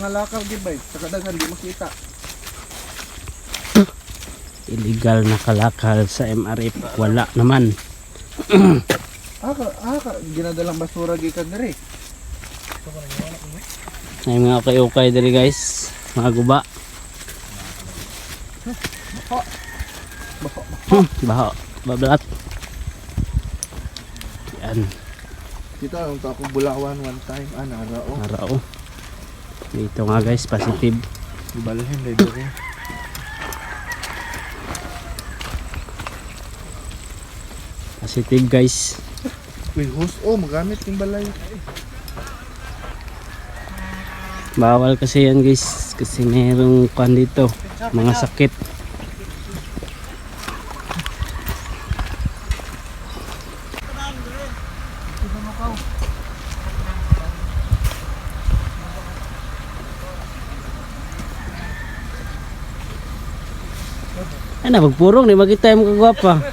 Ngalakaw gibay, sa kadagan di makita. Illegal na kalakal sa MRF. Wala naman. Ginadalang basura gikan diri. Ay mga okay-okay dali guys. Mga guba. Baho. Bablat. Yan. Kita ang akong bulawan one time rao. Arao. Dito nga guys, positive. Ibalhin dai diri. Positive guys. Uy, magamit yung balay. Bawal kasi yan guys. Kasi merong kwan dito. Mga sakit. Ay na, pagpurong di makita yung kagwapa.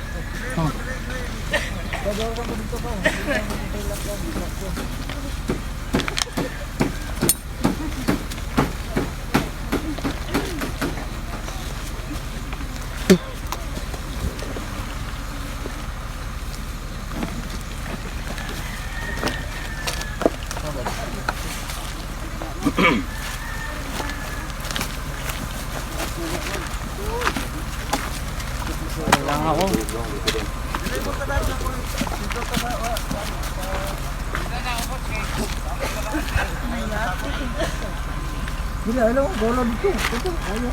Lang ako. Bila alam mo bola dito. Ito ayo.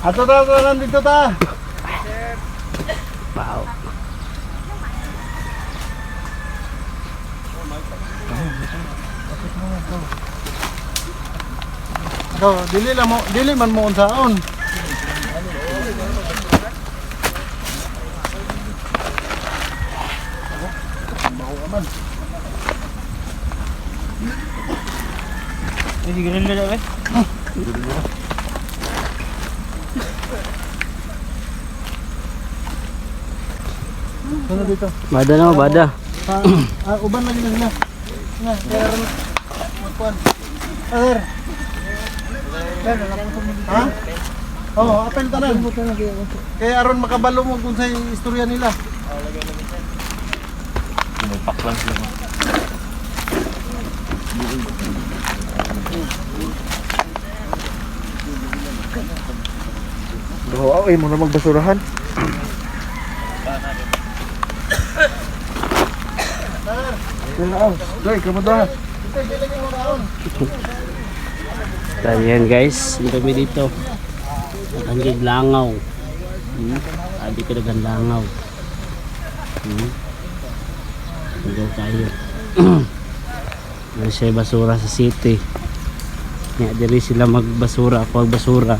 Ato ta dito ta. Wow. So, dili man mo unsaon. Ini grill na daw eh. Ano dito? Bada na, bada. Uban lagi na sila. Nga, kaya ron magkuhan. Sir. Ha? Oo, apel tanan. Kaya aron makabalo mo kung sa istorya nila. Paklan sila. Ay mo na magbasurahan. Doy, kamu doon. Yan guys, ang dami dito. Nakangig langaw. Sabi ko nagang langaw. Hindi tayo. Ano siya basura sa city. Nga diri sila magbasura. Ako magbasura.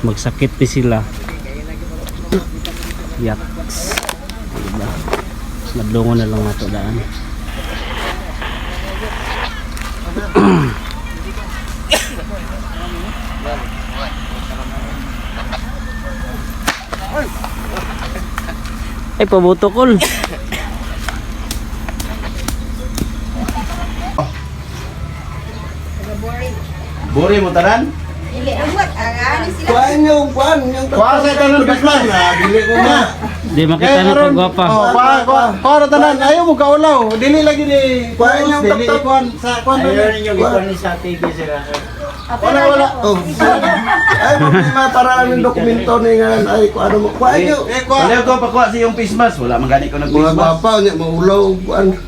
Magsakit din sila. Yaks. Diba? Madlungo na lang nato daan. Ay, pabutokol. Buri mo tanan? Dili amot ani sila. Kuan yung kuasa tanan bisman na dili ko na. Di makita na kagwapa. Para tanan ayo mo kaulaw. Dili lagi ni kuan yung dili kuan sa kuan. Ayaw ninyo gikuan ni sa TV sila. Wala. Ay problema para lang yung dokumento ni ngalan ay kuan mo. Kuan yo. Wala ko pakuha sa iyong face mask. Wala man gani ko nag face Mga mask. bapa nya maulaw kuan.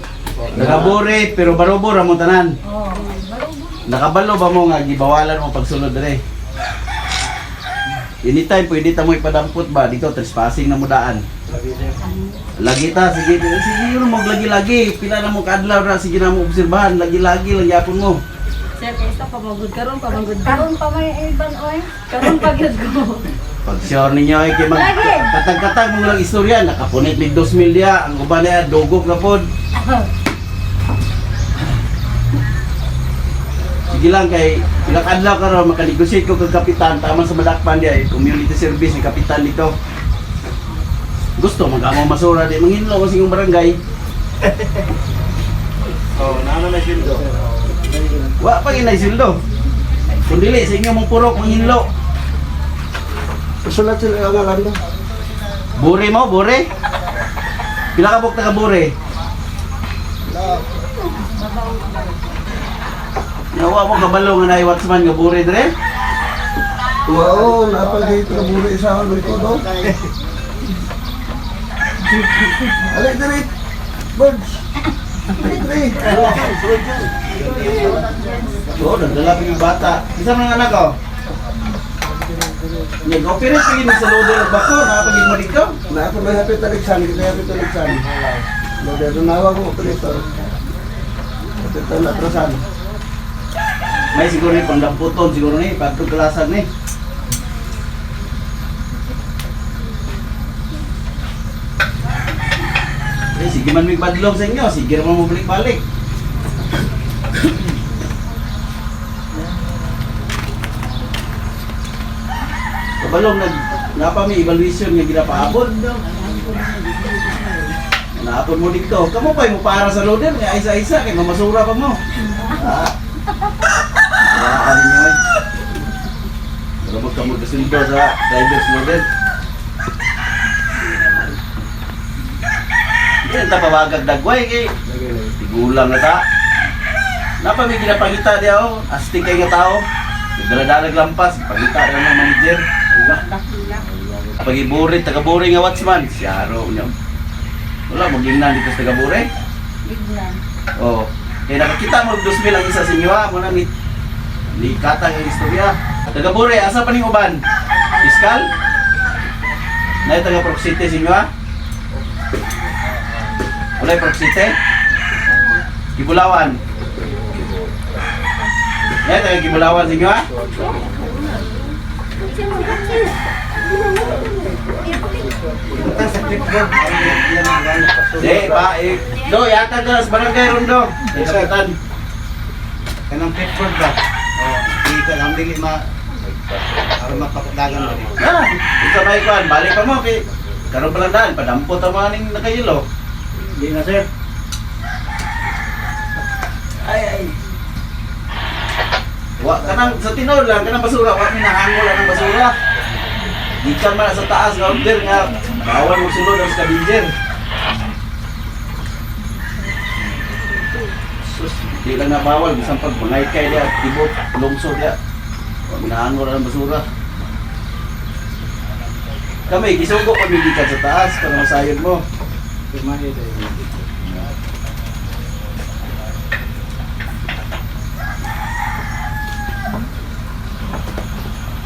Nagaburi pero barobor mo tanan. Nakabalo ba mo nga gibawalan mo pagsulod dire? Anytime pwede ta mo ipadampot ba dito trespassing na mo daan. Lagi ta sige yun mo lagi-lagi pila na mo kadlaw ra sige na mo obserbahan lagi-lagi lang yapon mo. Sir, kaysa pamagud karon Karon pa may iban oy. Karon pa gyud ko. Pag sure ninyo ay kay mag katag-katag mo lang istorya nakapunit ni 2,000 dia ang uban na dugok na pod. Sige lang kay pinakadlaw ka ron makanegosyate ko kag kapitan tama sa madakpan di ay community service ni kapitan dito. Gusto mag-amo masura di manginlo ko sa inyong barangay. may sildo. Wa pa ginay sildo. Kung dili sa inyo mong purok manghinlo. Sulat sila ang ngalan na. Bure mo, bure. Pila ka buk taga bure? Nawa mo kabalo nga nay watchman nga bure dire. Oo, napagay ito kaburi sa ano ito daw. Alik diri. Birds. Alik diri. Oo, nagdala pa yung bata. Isa mga anak ko. Nag-operate pa yun sa loader at bako, nakapagin mo dito. Na ako may hapit taliksan, kita hapit taliksan. Loader na nawag mo operator. Hapit tayo natrasan. May siguro ni pangdamputon, siguro ni, pagkagalasan ni. Eh, sige man may badlong sa inyo, sige naman mo balik-balik. Kabalong, napa may evaluation nga ginapaabot. Naapon mo dito. Kamu pa yung para sa loader, nga isa-isa, kaya mamasura pa mo. Wala niyo eh. Pero magkamod kasi nito sa driver's loader. Yan, tapawagag dagway kay tigulang na ta. Napa may ginapangita diya o, astig kay nga tao. Nagdala-dalag lampas, pangita rin ng manager. Pag-iburit, taga-buri nga watchman, siyaro niyo. Wala, mag-ingnan dito sa taga-buri. Oo. Kaya nakakita mo 2,000 ang isa sa inyo ha, muna ni katang ang istorya. Taga-buri, asa pa ning uban? Fiskal? Na taga-proxite sa inyo ha? Wala yung proxite? Kibulawan? Na taga-Kibulawan sa inyo ha? Di pa, do, yata ka sa barangay Rondo. Di kapitan. Kanang pitford ba? Di ka lang dili para mapakadagan mo. Isa ba ikuan? Balik pa mo kay karon pa lang daan, padampot ang mga ning nakayilo. Di na sir. Ay. Wa kanang sa tinol lang kanang basura, wa mi nahangol ang basura. Gikan man sa taas nga order nga bawal mo sulod ang scavenger. Sus, di lang na bawal bisan pag mangay kay dia tibok lungsod dia. Wa mi nahangol ang basura. Kami gisugo pag gikan sa taas kanang masayod mo.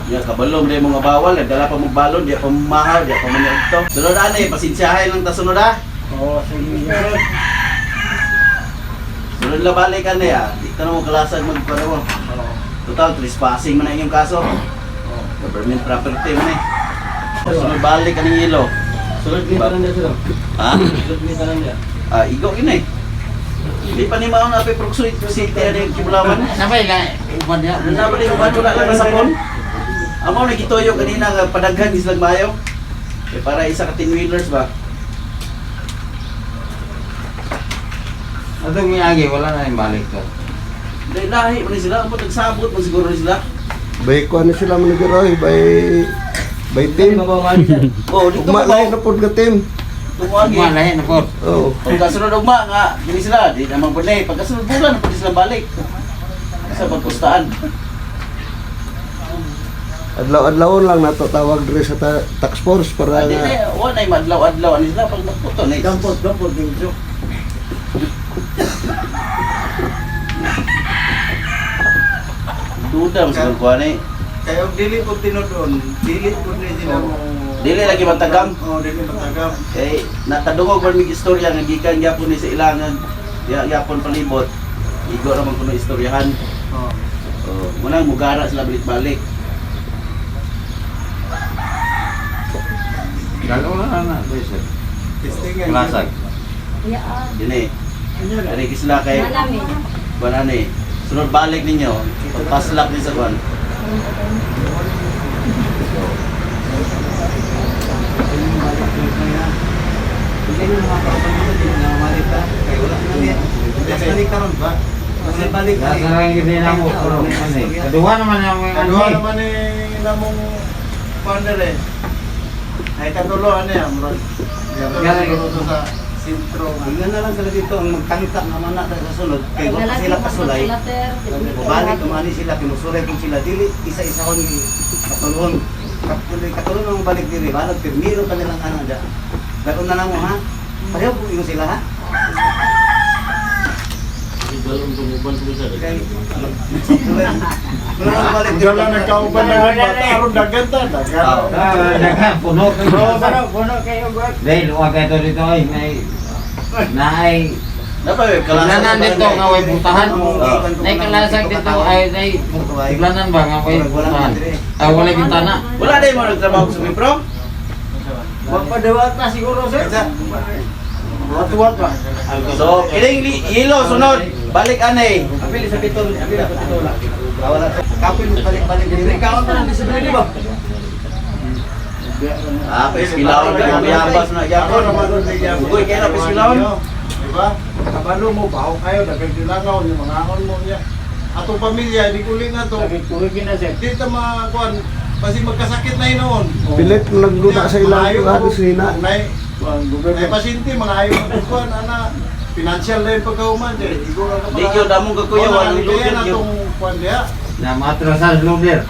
Ya kabalom day mga bawal, nagdala pa mo balon, di pa mahaw, di pa maniog to. Sunod ani, pasensyahay lang ta sunod ha. Oo, sige sir. Sunod la balik ani ha. Di ka na mo kalasan magpano mo. Total trespassing man na inyong kaso. Government property man eh. Sunod balik kaning ilo. Sulod ni tanan sir. Ha? Sulod ni tanan dia. Ah, igo gini. Di pa ni mao na pe Proxuit City ani Kibulawan. Sabay la uban dia. Ano ba ni uban wala lang sa phone? Amo na gitoyo kanina nga padaghan islang mayo. Eh, para isa ka 10-wheelers ba? Adong miagi wala na yung balik to. Dahil lahi man sila, amo nagsabot man siguro sila. Bay ko ano sila manigiroy, bay team. Oh, dito Ugma mo lain na pod ka team. tumuagi. Malahi na po. Oo. Kung kasunod ugma nga, dili sila, di naman po na pagkasunod bulan, pwede sila balik. Sa pagpustaan. Adlaw-adlaw lang nato tawag diri sa tax force para Di nga na, wala yung madlaw-adlaw, ani sila pag nagputo na. Dampot dito. Duda mo siguro kuha na eh. Kayo dili ko tinudon. Dili ko ni sila mo. Dili lagi matagam. Oh, dili matagam. Eh, natadungog man mig istorya nga gikan gyapon ni sa ilangan. Gyapon palibot. Igo naman kuno istoryahan. Oh. Oh, muna mugara sila balik-balik. Galaw na sir. testingan. Lasag. Yaan. Dini. Dari kisla kay Nalami. kuan ani. Sunod balik ninyo. Paslak ni sa kuan. Hindi mo makakapagod din na malita. Kaya wala na niya. Balik karon ba? Kasi balik Lahat na lang yung dinamo. Kedua naman yung Ano naman eh, namong partner eh. Ay katuluan niya, murag. Katuluan to sa sentro. Hanggang na lang sila dito ang magkangka naman na sa sunod. Kaya kung sila kasulay, balik kumani sila, kinusulay kung sila dili, isa-isahon ni katulon. Katulon ang balik diri, balag pirmiro ka nilang ano dyan. Ganoon na lang mo ha? Pareho po yung sila ha? Okay. Diyan lang nagkauban na ng bata, aron dagan ta, dagan. Puno kayo. Dahil luwag kayo dito ay may naay Dapat Tiglanan dito nga way butahan. Nay kalasag dito ay nay tiglanan ba nga way butahan. Ay wala bintana. Wala din mo nagtrabaho sa Mipro? Magpadawat na siguro sir. Watuwat ba? So, kiling hilo sunod. Balik anay. Apil sa pitol, apil sa pitol. Wala. Kapil mo balik-balik diri. Ikaw na disiplina ba? Ah, peskilaon ka may habas na Ako yapon. naman doon sa gyapon. Uy, kaya na peskilaon. Diba? Kabalo mo, baho kayo, nagkagilangaw, yung mga ahon mo niya. Atong pamilya, di kuling na to. Di ta makuan, kasi magkasakit na noon. Pilit nagduda sa ilang halos hina. Ay pasinti, mga ayaw magkukuan, ana. Financial na yung pagkauman. Di yun, damong kakuya, walang Kaya lugyan na yun. itong kuan diya. Na matrasal loader.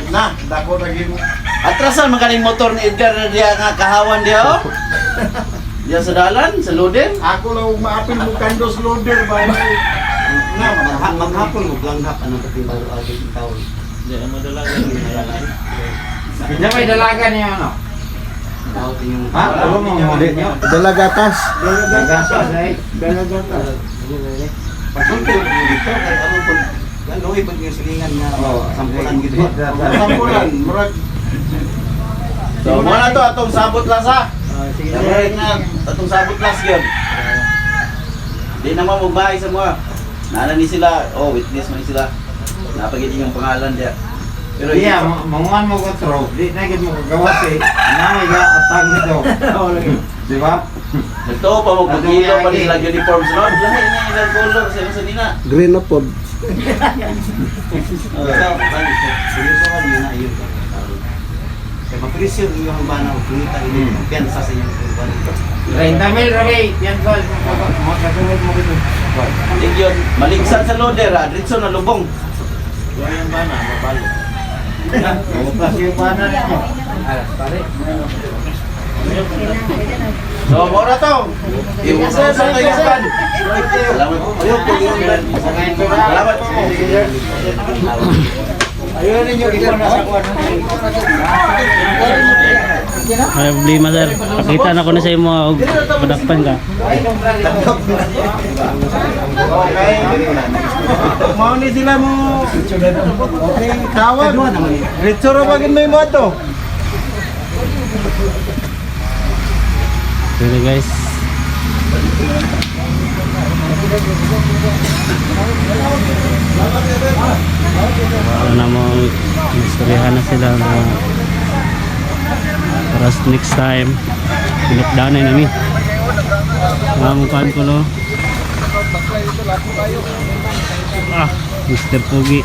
Na, dako naging Atrasan magaling motor ni Edgar na diya nga kahawan diya oh. Diya sa dalan, sa loader. ako lang maapil mo kandos loader ba? Na, maghapon mo langhap anong katimbalo ating taon. Hindi may dalaga niya ano. Daot yung Ha? Ano mo mo niyo? Dalagatas. Nagasa ay. Pasunto dito kay amon pud ganoy pud yung silingan nga sampulan gid ba. Sampulan, murag. So, mo na to atong sabot lasa. Sige na atong sabot las gyud. Di naman magbahay sa mga. Nana ni sila, oh witness man ni sila. Napagid yung pangalan diya. Pero Iya, manguan mo ko tro. Di na gid mo kagawas eh. Na may ga atang nito. Di ba? ito pa mo kilo pa nila uniforms no. Lahi na ilang color sa nina. Green na pod. Seryoso ka yun na yun. Kaya mapresyo yung bana o kumita ini piyansa sa inyong kurban. 30 mil rabi. Yan ko. Mo kasulod mo dito. Dig yun, maligsan sa loader ha, diretso na lubong. Yan ba na mabalo. Bukas yung bana niyo. Pare. So, mora to. Iusa sa kayo kan. Salamat po. Ayun po yung Salamat po. Ayun ninyo kita nasa kuwan. May problema sir. Pakita na ko na sa imo og padakpan ka. Mau ni sila mo. Okay, tawag. Ritsura bagin may mo to. Sige guys. Wala na mo istoryahan na sila na para sa next time pinakdanay namin mga mukhaan ko no Mr. Pogi